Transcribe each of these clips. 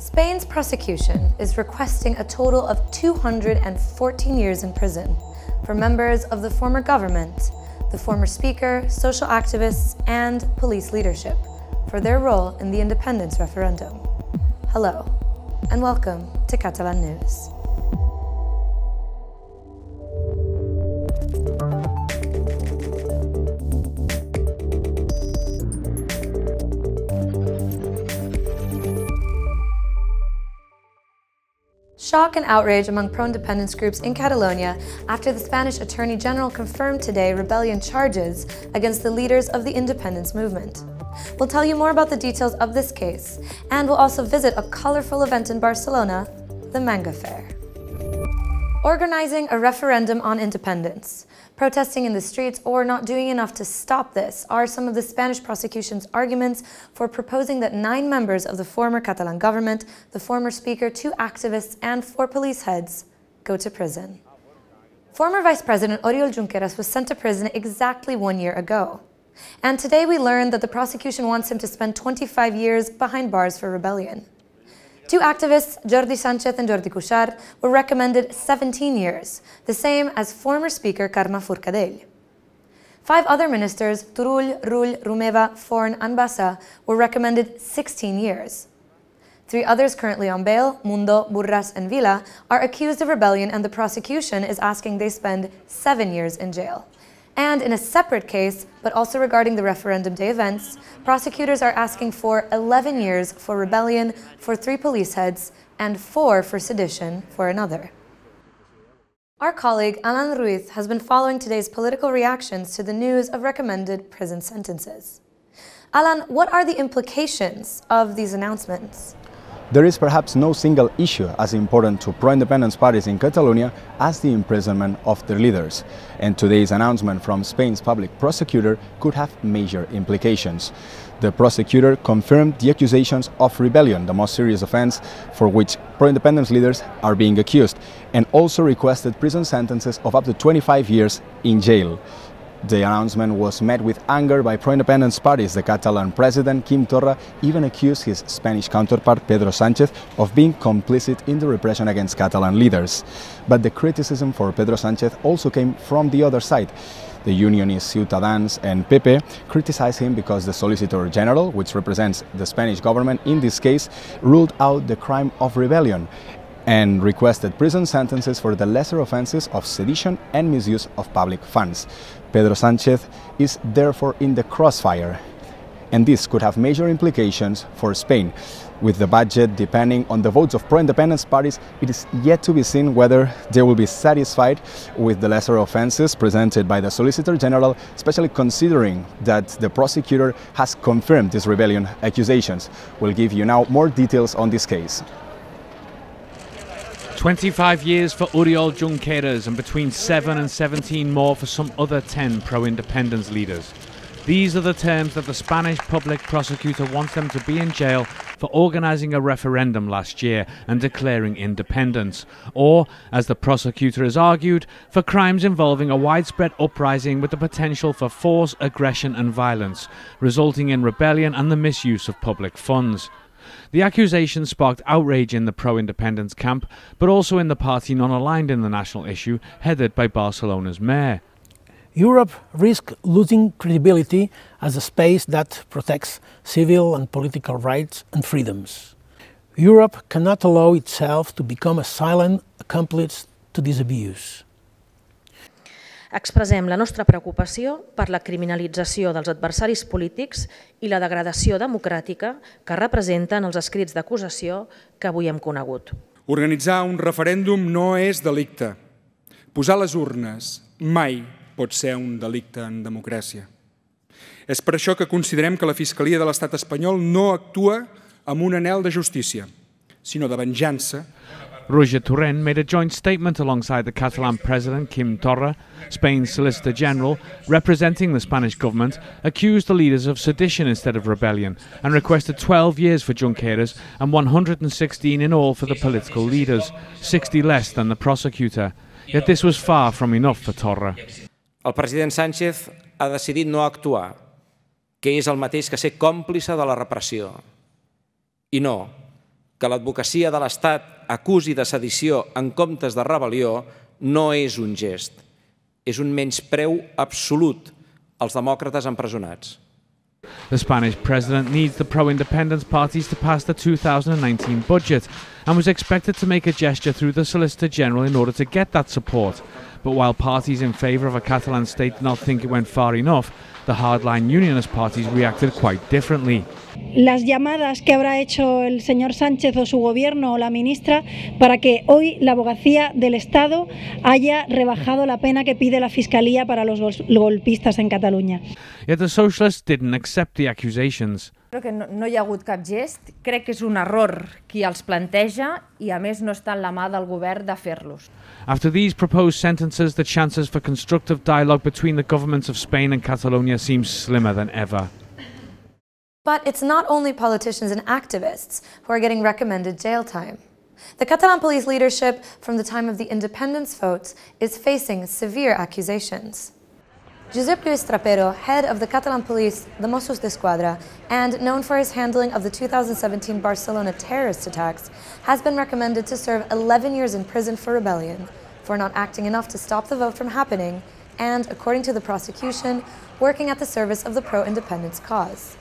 Spain's prosecution is requesting a total of 214 years in prison for members of the former government, the former speaker, social activists, and police leadership for their role in the independence referendum. Hello, and welcome to Catalan News. Shock and outrage among pro-independence groups in Catalonia after the Spanish Attorney General confirmed today rebellion charges against the leaders of the independence movement. We'll tell you more about the details of this case, and we'll also visit a colorful event in Barcelona, the Manga Fair. Organizing a referendum on independence, protesting in the streets, or not doing enough to stop this are some of the Spanish prosecution's arguments for proposing that 9 members of the former Catalan government, the former speaker, 2 activists, and 4 police heads go to prison. Former Vice President Oriol Junqueras was sent to prison exactly 1 year ago. And today we learned that the prosecution wants him to spend 25 years behind bars for rebellion. 2 activists, Jordi Sánchez and Jordi Cuixart, were recommended 17 years, the same as former Speaker Carme Forcadell. 5 other ministers, Turull, Rull, Romeva, Forn, and Bassa, were recommended 16 years. 3 others currently on bail, Mundo, Burras, and Vila, are accused of rebellion, and the prosecution is asking they spend 7 years in jail. And in a separate case, but also regarding the referendum day events, prosecutors are asking for 11 years for rebellion for 3 police heads and 4 for sedition for another. Our colleague Alan Ruiz has been following today's political reactions to the news of recommended prison sentences. Alan, what are the implications of these announcements? There is perhaps no single issue as important to pro-independence parties in Catalonia as the imprisonment of their leaders, and today's announcement from Spain's public prosecutor could have major implications. The prosecutor confirmed the accusations of rebellion, the most serious offense for which pro-independence leaders are being accused, and also requested prison sentences of up to 25 years in jail. The announcement was met with anger by pro-independence parties. The Catalan president, Quim Torra, even accused his Spanish counterpart, Pedro Sánchez, of being complicit in the repression against Catalan leaders. But the criticism for Pedro Sánchez also came from the other side. The Unionist Ciutadans and PP criticized him because the Solicitor General, which represents the Spanish government in this case, ruled out the crime of rebellion and requested prison sentences for the lesser offenses of sedition and misuse of public funds. Pedro Sánchez is therefore in the crossfire, and this could have major implications for Spain. With the budget depending on the votes of pro-independence parties, it is yet to be seen whether they will be satisfied with the lesser offenses presented by the Solicitor General, especially considering that the prosecutor has confirmed these rebellion accusations. We'll give you now more details on this case. 25 years for Oriol Junqueras and between 7 and 17 more for some other 10 pro-independence leaders. These are the terms that the Spanish public prosecutor wants them to be in jail for organising a referendum last year and declaring independence, or, as the prosecutor has argued, for crimes involving a widespread uprising with the potential for force, aggression and violence, resulting in rebellion and the misuse of public funds. The accusation sparked outrage in the pro-independence camp, but also in the party non-aligned in the national issue, headed by Barcelona's mayor. Europe risks losing credibility as a space that protects civil and political rights and freedoms. Europe cannot allow itself to become a silent accomplice to this abuse. Expressem la nostra preocupació per la criminalització dels adversaris polítics i la degradació democràtica que representen els escrits d'acusació que avui hem conegut. Organitzar un referèndum no és delicte. Posar les urnes mai pot ser un delicte en democràcia. És per això que considerem que la Fiscalia de l'Estat espanyol no actua amb un anhel de justícia, sinó de venjança. Roger Torrent made a joint statement alongside the Catalan president, Quim Torra. Spain's Solicitor General, representing the Spanish government, accused the leaders of sedition instead of rebellion and requested 12 years for Junqueras and 116 in all for the political leaders, 60 less than the prosecutor. Yet this was far from enough for Torra. El president Sánchez ha decidit no actuar, que és el mateix que ser còmplice de la repressió. I no, que l'advocacia de l'Estat acusi de sedició en comptes de rebel·lió no és un gest, és un menyspreu absolut als demòcrates empresonats. The Spanish president needs the pro-independence parties to pass the 2019 budget and was expected to make a gesture through the Solicitor General in order to get that support. But while parties in favour of a Catalan state did not think it went far enough, the hardline unionist parties reacted quite differently. Las llamadas que habrá hecho el señor Sánchez o su gobierno o la ministra para que hoy la abogacía del Estado haya rebajado la pena que pide la Fiscalía para los golpistas en Catalunya. Yet the socialists didn't accept the accusations. Crec que no hi ha hagut cap gest, crec que és un error qui els planteja i a més no està en la mà del govern de fer-los. After these proposed sentences, the chances for constructive dialogue between the governments of Spain and Catalonia seem slimmer than ever. But it's not only politicians and activists who are getting recommended jail time. The Catalan police leadership from the time of the independence vote is facing severe accusations. Josep Lluís Trapero, head of the Catalan police, the Mossos d'Esquadra, and known for his handling of the 2017 Barcelona terrorist attacks, has been recommended to serve 11 years in prison for rebellion, for not acting enough to stop the vote from happening, and, according to the prosecution, working at the service of the pro-independence cause.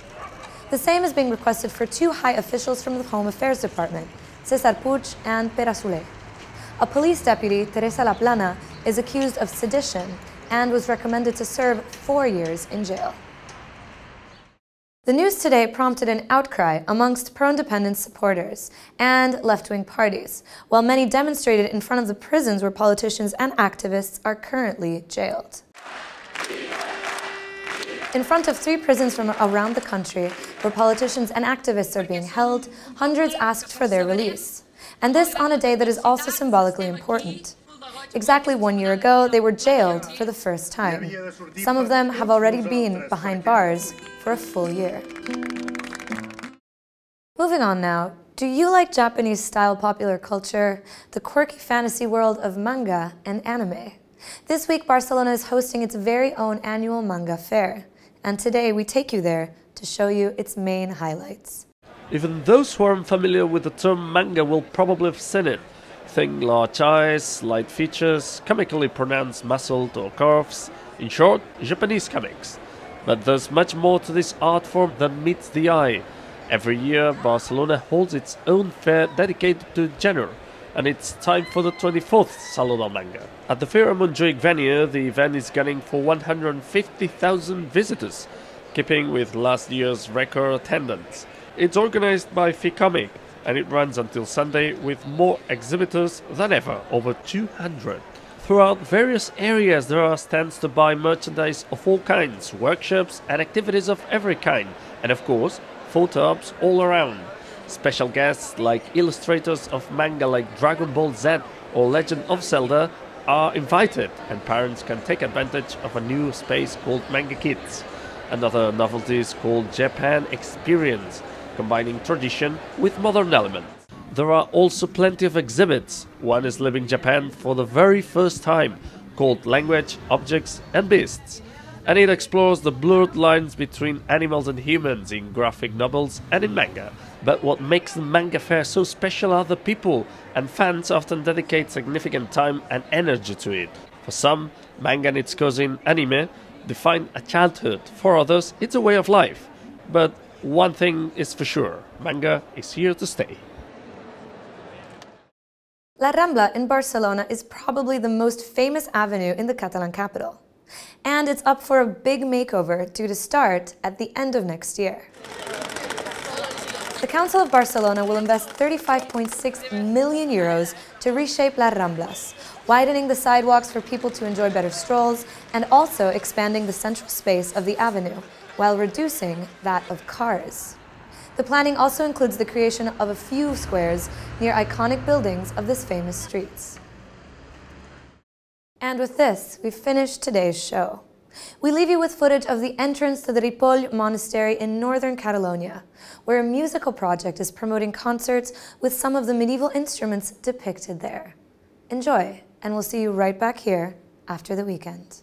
The same is being requested for two high officials from the Home Affairs Department, César Puig and Pere Soler. A police deputy, Teresa Laplana, is accused of sedition and was recommended to serve 4 years in jail. The news today prompted an outcry amongst pro-independence supporters and left-wing parties, while many demonstrated in front of the prisons where politicians and activists are currently jailed. In front of 3 prisons from around the country, where politicians and activists are being held, hundreds asked for their release. And this on a day that is also symbolically important. Exactly 1 year ago, they were jailed for the first time. Some of them have already been behind bars for a full year. Moving on now, do you like Japanese-style popular culture, the quirky fantasy world of manga and anime? This week, Barcelona is hosting its very own annual Manga Fair. And today, we take you there to show you its main highlights. Even those who are unfamiliar with the term manga will probably have seen it. Think large eyes, light features, comically pronounced muscles or curves. In short, Japanese comics. But there's much more to this art form than meets the eye. Every year, Barcelona holds its own fair dedicated to the genre, and it's time for the 24th Salon del Manga. At the fair Montjuic venue, the event is gunning for 150,000 visitors, keeping with last year's record attendance. It's organized by Ficomic, and it runs until Sunday with more exhibitors than ever, over 200. Throughout various areas there are stands to buy merchandise of all kinds, workshops and activities of every kind, and of course, photo ops all around. Special guests like illustrators of manga like Dragon Ball Z or Legend of Zelda are invited, and parents can take advantage of a new space called Manga Kids. Another novelty is called Japan Experience, combining tradition with modern elements. There are also plenty of exhibits. One is Living Japan for the very first time, called Language, Objects and Beasts. And it explores the blurred lines between animals and humans in graphic novels and in manga. But what makes the Manga Fair so special are the people, and fans often dedicate significant time and energy to it. For some, manga and its cousin anime define a childhood. For others, it's a way of life. But one thing is for sure, manga is here to stay. La Rambla in Barcelona is probably the most famous avenue in the Catalan capital. And it's up for a big makeover due to start at the end of next year. The Council of Barcelona will invest 35.6 million euros to reshape La Ramblas, widening the sidewalks for people to enjoy better strolls and also expanding the central space of the avenue, while reducing that of cars. The planning also includes the creation of a few squares near iconic buildings of this famous streets. And with this, we've finished today's show. We leave you with footage of the entrance to the Ripoll Monastery in northern Catalonia, where a musical project is promoting concerts with some of the medieval instruments depicted there. Enjoy, and we'll see you right back here after the weekend.